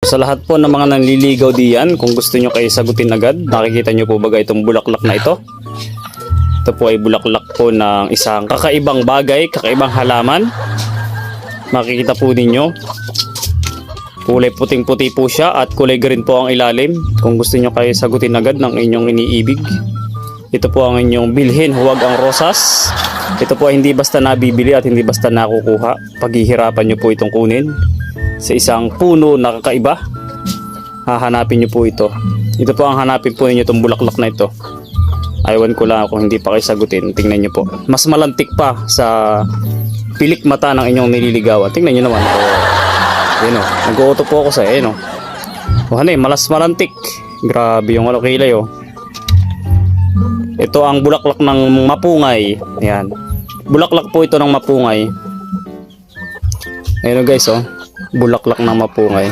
Sa lahat po ng mga nanliligaw diyan, kung gusto nyo kayo sagutin agad, nakikita nyo po ba itong bulaklak na ito? Ito po ay bulaklak po ng isang kakaibang bagay, kakaibang halaman. Makikita po ninyo. Kulay puting-puti po siya at kulay green po ang ilalim. Kung gusto nyo kayo sagutin agad ng inyong iniibig, ito po ang inyong bilhin, huwag ang rosas. Ito po ay hindi basta nabibili at hindi basta nakukuha. Paghihirapan nyo po itong kunin sa isang puno na kakaiba. Hahanapin nyo po ito. Ito po ang hanapin po ninyo itong bulaklak na ito. Aywan ko lang kung hindi pa kayo sagutin. Tingnan nyo po. Mas malantik pa sa pilik mata ng inyong nililigawan. Tingnan nyo naman. Yun o. Nag-uuto po ako sa yun o. Malas malantik. Grabe yung kilay o. Ito ang bulaklak ng mapungay. Ayan. Bulaklak po ito ng mapungay. Ayan o guys o. Bulaklak ng mapungay.